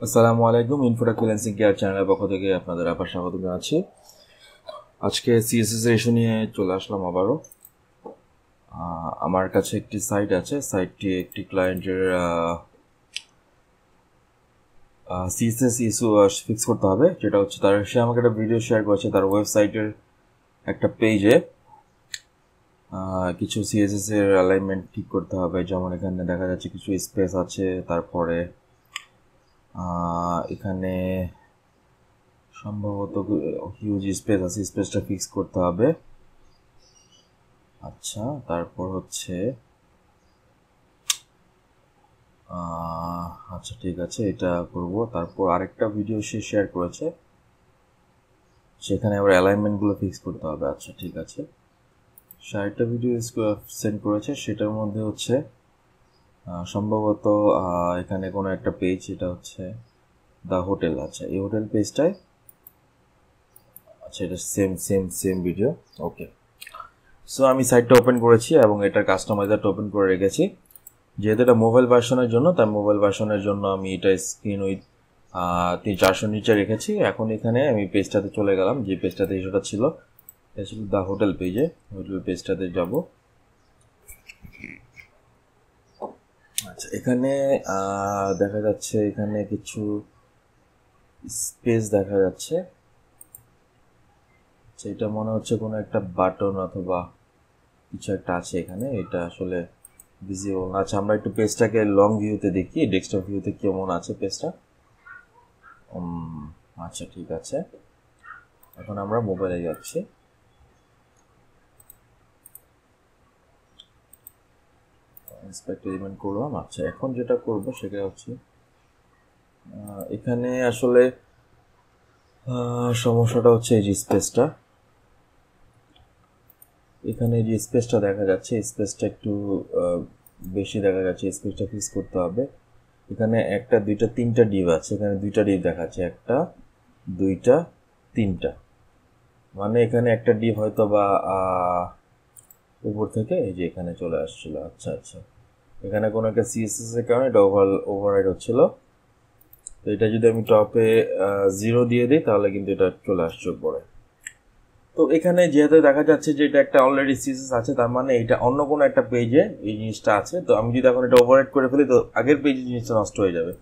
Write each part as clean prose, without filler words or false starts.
আসসালামু আলাইকুম। ইনফোটা freelancing care চ্যানেলের পক্ষ থেকে আপনাদের আবার স্বাগত জানাচ্ছি। আজকে সিএসএস এর ইস্যু নিয়ে চলে আসলাম আবারও। আমার কাছে একটি সাইট আছে, সাইটটি একটি ক্লায়েন্টের সিএসএস ইস্যু ফিক্স করতে হবে, যেটা হচ্ছে সে আমাকে একটা ভিডিও শেয়ার করেছে তার ওয়েবসাইটের একটা পেজে কিছু সিএসএস এর অ্যালাইনমেন্ট ঠিক করতে হবে। যেমন এখানে দেখা যাচ্ছে কিছু স্পেস আছে, তারপরে এখানে সম্ভবত হিউজ স্পেস আছে, স্পেসটা ফিক্স করতে হবে। আচ্ছা, তারপর হচ্ছে আচ্ছা ঠিক আছে, এটা করব। তারপর আরেকটা ভিডিও সে শেয়ার করেছে, সেখানে আবার অ্যালাইনমেন্টগুলো ফিক্স করতে হবে। আচ্ছা ঠিক আছে, সে আরেকটা ভিডিও সেন্ড করেছে, সেটার মধ্যে হচ্ছে সম্ভবত এখানে কোনো একটা পেজ, এটা হচ্ছে দ্য হোটেল। আচ্ছা, এই হোটেল পেজটায়, আচ্ছা এটা সেম ভিডিও। ওকে, সো আমি সাইটটা ওপেন করেছি এবং এটার কাস্টমাইজারটা ওপেন করে রেখেছি। যেহেতু এটা মোবাইল ভার্সনের জন্য, তাই মোবাইল ভার্সনের জন্য আমি এটা স্ক্রিন উইথ 400 নিচে রেখেছি। এখন এখানে আমি পেজটাতে চলে গেলাম, যে পেজটাতে ইস্যুটা ছিল, এটা ছিল দ্য হোটেল পেজে। হোটেল পেজটাতে যাব। আচ্ছা, এখানে দেখা যাচ্ছে এখানে কিছু স্পেস দেখা যাচ্ছে। এটা মনে হচ্ছে কোনো একটা বাটন অথবা কিছু একটা আছে এখানে, এটা আসলে ভিজিবল। আচ্ছা, আমরা একটু পেজটাকে লং ভিউতে দেখি, ডেস্কটপ ভিউতে কেমন আছে পেজটা। আচ্ছা ঠিক আছে, এখন আমরা মোবাইলে যাচ্ছি। এক্সপেরিমেন্ট করলাম। আচ্ছা, এখন যেটা করব সেটা হচ্ছে এখানে আসলে সমস্যাটা হচ্ছে এই যে স্পেসটা, এখানে যে স্পেসটা দেখা যাচ্ছে, স্পেসটা একটু বেশি দেখা যাচ্ছে, স্পেসটা ফিক্স করতে হবে। এখানে একটা, দুইটা, তিনটা ডিভ আছে, এখানে দুইটা ডিভ দেখাচ্ছে, একটা, দুইটা, তিনটা। মানে এখানে একটা ডিভ হয়তো বা উপর থেকে এই যে এখানে চলে আসছিল। আচ্ছা আচ্ছা, এখানে কোনো একটা সিএসএস এর কারণে এটা ওভাররাইড হচ্ছিল। তো এটা যদি আমি টপে 0 দিয়ে দিই, তাহলে কিন্তু এটা চলে আসছে উপরে। তো এখানে যেহেতু দেখা যাচ্ছে যে এটা একটা অলরেডি সিএসএস আছে, তার মানে এটা অন্য কোনো একটা পেজে এই জিনিসটা আছে। তো আমি যদি এখন এটা ওভাররাইড করে ফেলি, তো আগের পেজে জিনিসটা নষ্ট হয়ে যাবে।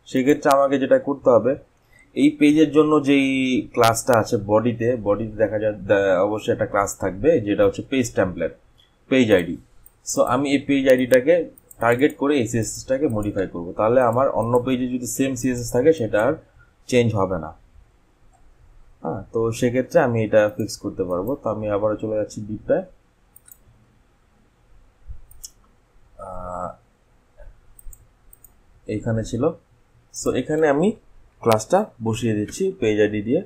সেক্ষেত্রে আমাকে যেটা করতে হবে, এই পেজের জন্য যেই ক্লাসটা আছে বডিতে দেখা যায় অবশ্যই একটা ক্লাস থাকবে, যেটা হচ্ছে page template, page ID. So আমি এই পেজ আইডিটাকে টার্গেট করে এই সিএসএসটাকে মডিফাই করব, তাহলে আমার অন্য পেজে যদি সেম সিএসএস থাকে সেটা আর চেঞ্জ হবে না। হ্যাঁ, তো সেক্ষেত্রে আমি এটা ফিক্স করতে পারবো। তো আমি আবারও চলে যাচ্ছি ডিপটায়। এইখানে ছিল, সো এখানে আমি ক্লাসটা বসিয়ে দিচ্ছি পেজ আইডি দিয়ে।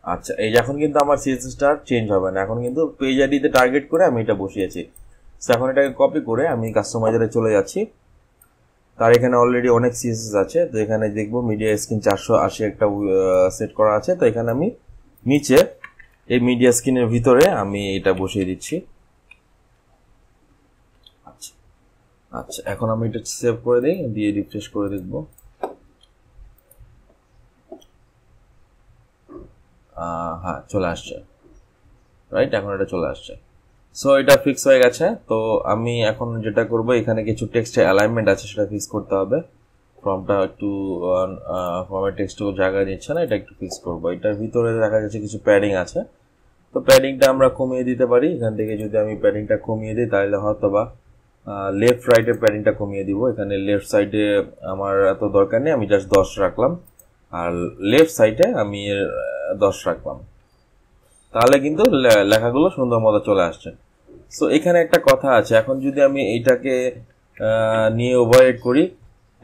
আচ্ছা, এই এখন কিন্তু আমার সিএসএসটা চেঞ্জ হবে না, এখন কিন্তু পেজ আইডিতে টার্গেট করে আমি এটা বসিয়েছি। সো এখন এটাকে কপি করে আমি কাস্টমাইজারে চলে যাচ্ছি। তার এখানে অলরেডি অনেক সিএসএস আছে। তো এখানে দেখবো মিডিয়া স্ক্রিন 480 একটা সেট করা আছে। তো এখানে আমি নিচে এই মিডিয়া স্ক্রিনের ভিতরে আমি এটা বসিয়ে দিচ্ছি। আচ্ছা আচ্ছা, এখন আমি এটা সেভ করে দিই, দিয়ে রিফ্রেশ করে দেখবো। হ্যাঁ, চলে আসছে, রাইট, এখন এটা চলে আসছে। সো এটা ফিক্স হয়ে গেছে। তো আমি এখন যেটা করব, এখানে কিছু টেক্সটের অ্যালাইনমেন্ট আছে, সেটা ফিক্স করতে হবে। ফর্মটা একটু ফর্মের টেক্সটও জায়গা নিচ্ছে না, এটা একটু ফিক্স করবো। এটার ভিতরে দেখা যাচ্ছে কিছু প্যাডিং আছে, তো প্যাডিংটা আমরা কমিয়ে দিতে পারি। এখান থেকে যদি আমি প্যাডিংটা কমিয়ে দিই, তাহলে হয়তো বা লেফট রাইটের প্যাডিংটা কমিয়ে দিব। এখানে লেফট সাইডে আমার এত দরকার নেই, আমি জাস্ট 10 রাখলাম, আর লেফট সাইডে আমি 10 রাখলাম, তাহলে কিন্তু লেখাগুলো সুন্দর মতো চলে আসছে। সো এখানে একটা কথা আছে, এখন যদি আমি এইটাকে নিয়ে ওভাররাইড করি,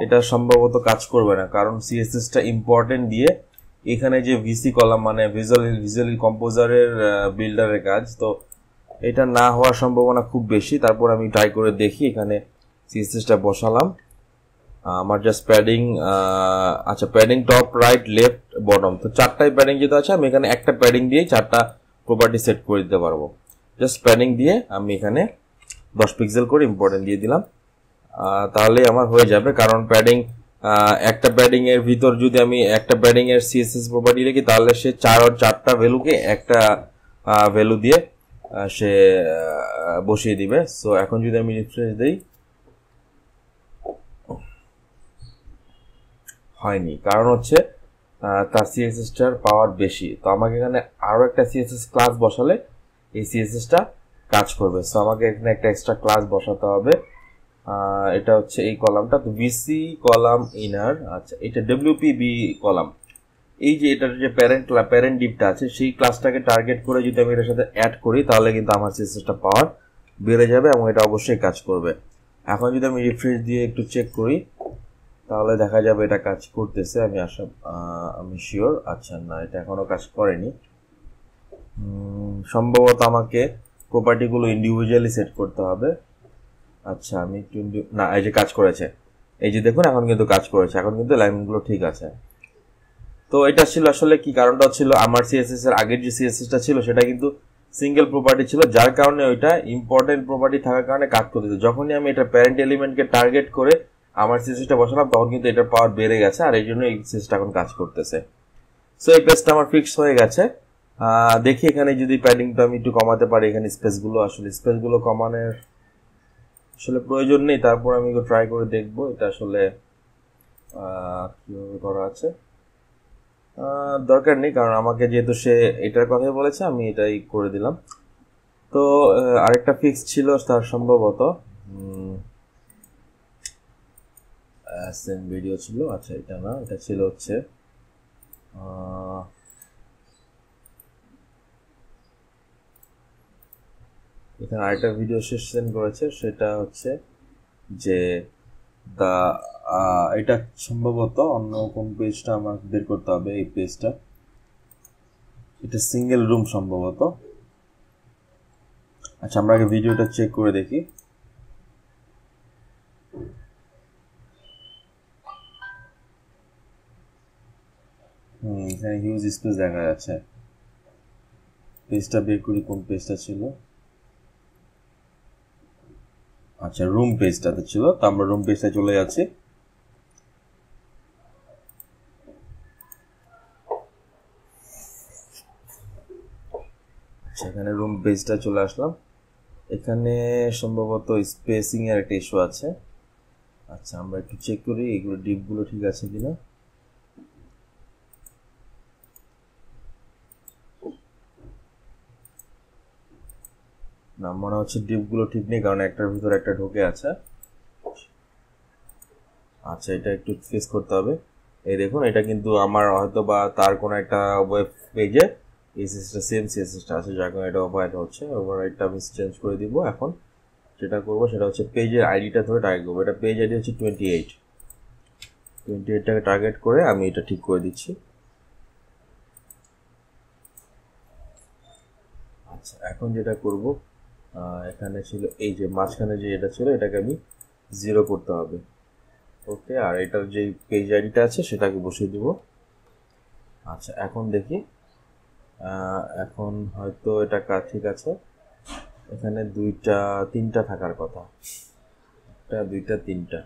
এটা সম্ভবত কাজ করবে না, কারণ সিএসএসটা ইম্পর্টেন্ট দিয়ে এখানে যে ভিসি কলাম, মানে ভিজুয়াল কম্পোজারের বিল্ডারের কাজ, তো এটা না হওয়ার সম্ভাবনা খুব বেশি। তারপর আমি ট্রাই করে দেখি, এখানে সিএসএসটা বসালাম। আমার জাস্ট প্যাডিং, আচ্ছা padding top, right, left, bottom, তো 4টাই প্যাডিং যেটা আছে, আমি এখানে একটা প্যাডিং দিয়ে 4টা প্রপার্টি সেট করে দিতে পারবো। জাস্ট প্যাডিং দিয়ে আমি এখানে 10 পিক্সেল করে ইম্পর্টেন্ট দিয়ে দিলাম, তাহলে আমার হয়ে যাবে। কারণ প্যাডিং একটা প্যাডিং এর ভিতর যদি আমি একটা প্যাডিং এর সিএসএস প্রপার্টি লিখি তাহলে সে 4টা ভ্যালুকে একটা ভ্যালু দিয়ে সে বসিয়ে দিবে। সো এখন যদি আমি রিফ্রেশ দেই, হয়নি, কারণ হচ্ছে তার সিএসএস টার পাওয়ার বেশি। তো আমাকে এখানে আরো একটা সিএসএস ক্লাস বসালে এই সিএসএস টা কাজ করবে। সো আমাকে এখানে একটা এক্সট্রা ক্লাস বসাতে হবে। এটা হচ্ছে এই কলামটা, তো বিসি কলাম ইনার। আচ্ছা, এটা ডব্লিউপিবি কলাম। এই যে এটার যে প্যারেন্ট ডিপটা আছে সেই ক্লাসটাকে টার্গেট করে যদি আমি এটার সাথে অ্যাড করি তাহলে কিন্তু আমার সিএসএসটা পাওয়ার বেড়ে যাবে এবং এটা অবশ্যই কাজ করবে। এখন যদি আমি রিফ্রেশ দিয়ে একটু চেক করি তাহলে দেখা যাবে এটা কাজ করতেছে। আমি শিওর। আচ্ছা, না, এটা এখনো কাজ করেনি। সম্ভবত আমাকে প্রপার্টিগুলো ইন্ডিভিজুয়ালি সেট করতে হবে। আচ্ছা, আমি একটু না, এই যে কাজ করেছে, এই যে দেখুন এখন কিন্তু কাজ করেছে, এখন কিন্তু লাইনগুলো ঠিক আছে। তো এটা ছিল আসলে কি কারণটা ছিল, আমার সিএসএস এর আগের যে সিএসএসটা ছিল সেটা কিন্তু সিঙ্গেল প্রপার্টি ছিল, যার কারণে ওইটা ইম্পর্টেন্ট প্রপার্টি থাকার কারণে কাজ করতেছে। যখনই আমি এটা প্যারেন্ট এলিমেন্টকে টার্গেট করে আমার সিএসএসটা বসালাম তখন কিন্তু এটার পাওয়ার বেড়ে গেছে, আর এই জন্য এই সিএসএসটা এখন কাজ করতেছে। সো এই পেজটা আমার ফিক্স হয়ে গেছে। দেখি এখানে যদি প্যাডিংটা আমি একটু কমাতে পারি। এখানে স্পেসগুলো কমানোর আসলে প্রয়োজন নেই, তারপর আমি ট্রাই করে দেখবো এটা আসলে কিভাবে করা আছে। দরকার নেই, কারণ আমাকে যেহেতু সে এটার কথাই বলেছে আমি এটাই করে দিলাম। তো আরেকটা ফিক্স ছিল তার সম্ভবত সেম ভিডিও ছিল। আচ্ছা, এটা না, এটা ছিল হচ্ছে এখানে আরেকটা ভিডিও সে সেন্ড করেছে, সেটা হচ্ছে যে এটা সম্ভবত অন্য কোন পেজটা আমার বের করতে হবে। এই পেজটা, এটা সিঙ্গেল রুম সম্ভবত। আচ্ছা, আমরা আগে ভিডিওটা চেক করে দেখি। এখানে হিউজ স্পেস দেখা যাচ্ছে। পেজটা বের করি, কোন পেজটা ছিল। আচ্ছা, রুম পেজটাতে ছিল, তো আমরা রুম পেজটা চলে যাচ্ছি। আচ্ছা, এখানে রুম পেজটা চলে আসলাম। এখানে সম্ভবত স্পেসিং এর একটা ইস্যু আছে। আচ্ছা, আমরা একটু চেক করি এগুলো ডিপগুলো ঠিক আছে কিনা। না, মনে হচ্ছে ডিপগুলো ঠিক নেই, কারণ একটার ভিতর একটা ঢুকে আছে। আচ্ছা, এটা একটু ফেস করতে হবে। এই দেখুন, এটা কিন্তু আমার হয়তো বা তার কোনো একটা ওয়েব পেজে এই সিএসএসটা সেম সিএসএসটা আছে, যার কারণে এটা ওভাররাইট হচ্ছে। ওভাররাইটটা আমি চেঞ্জ করে দিব। এখন যেটা করবো সেটা হচ্ছে পেজের আইডিটা ধরে টার্গেট করবো। এটা পেজ আইডি হচ্ছে 28টাকে টার্গেট করে আমি এটা ঠিক করে দিচ্ছি। আচ্ছা, এখন যেটা করব, এখানে ছিল এই যে মাঝখানে যে এটা ছিল এটাকে আমি 0 করতে হবে। ওকে, আর এটার যে পেজ আইডিটা আছে সেটাকে বসিয়ে দিব। আচ্ছা, এখন দেখি, এখন হয়তো এটা কাজ ঠিক আছে। এখানে 3টা থাকার কথা, 1 2 3টা।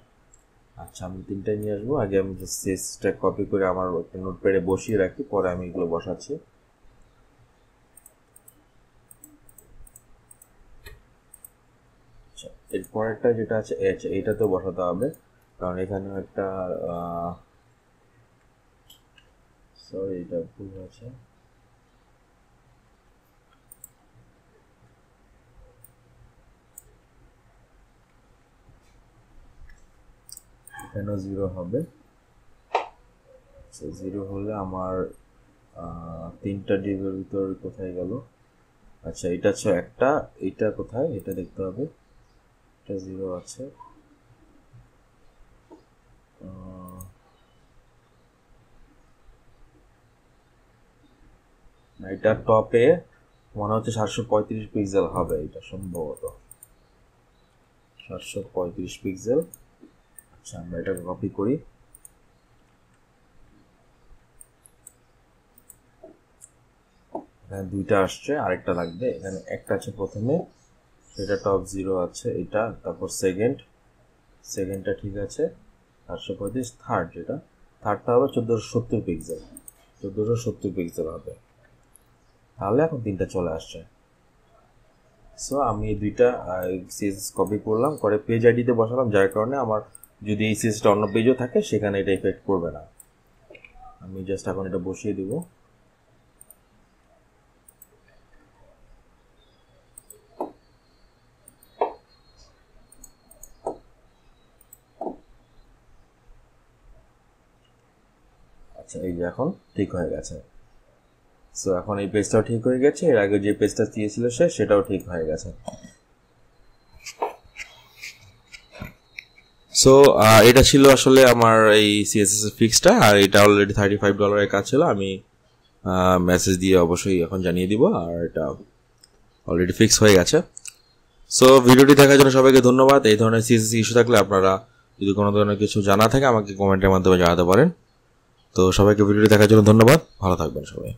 আচ্ছা, আমি 3টায় নিয়ে আসবো। আগে আমি সিএসএসটা কপি করে আমার একটা নোটপ্যাডে বসিয়ে রাখি, পরে আমি এগুলো বসাচ্ছি। আচ্ছা, এর পরেরটা যেটা আছে এইটাতেও বসাতে হবে, কারণ এখানে একটা সরি, এটা ভুল হয়েছে। এখানেও 0 হবে। 0 হলে আমার 3টা ডিপের ভিতর কোথায় গেল। আচ্ছা, এটা হচ্ছে একটা, এটা কোথায়, এটা দেখতে হবে। এটা 0 আছে। এটা টপে মনে হচ্ছে 735 পিক্সেল হবে, এটা সম্ভবত 735 পিক্সেল। আচ্ছা, আমরা এটাকে কপি করি। এখানে 2টা আসছে, আরেকটা লাগবে। এখানে একটা আছে প্রথমে, সেটা টপ 0 আছে এটা, তারপর সেকেন্ডটা ঠিক আছে, 735 থার্ড, যেটা থার্ডটা হবে 1470 পিক্সেল, 1470 পিক্সেল হবে। তাহলে এখন 3টা চলে আসছে। সো আমি এই 2টা সিএসএস কপি করলাম, করে পেজ আইডিতে বসালাম, যার কারণে আমার যদি এই সিএসএসটা অন্য পেজও থাকে সেখানে এটা এফেক্ট করবে না। আমি জাস্ট এখন এটা বসিয়ে দিব। আচ্ছা, এই যে এখন ঠিক হয়ে গেছে। সো এখন এই পেজটাও ঠিক হয়ে গেছে, এর আগে যে পেজটা দিয়েছিল সেটাও ঠিক হয়ে গেছে। সো এটা ছিল আসলে আমার এই সিএসএস ফিক্সটা, আর এটা অলরেডি $35 কাজ ছিল। আমি মেসেজ দিয়ে অবশ্যই এখন জানিয়ে দিব, আর এটা অলরেডি ফিক্স হয়ে গেছে। সো ভিডিওটি দেখার জন্য সবাইকে ধন্যবাদ। এই ধরনের সিএসএস ইস্যু থাকলে আপনারা যদি কোনো ধরনের কিছু জানা থাকে আমাকে কমেন্টের মাধ্যমে জানাতে পারেন। তো সবাইকে ভিডিওটি দেখার জন্য ধন্যবাদ, ভালো থাকবেন সবাই।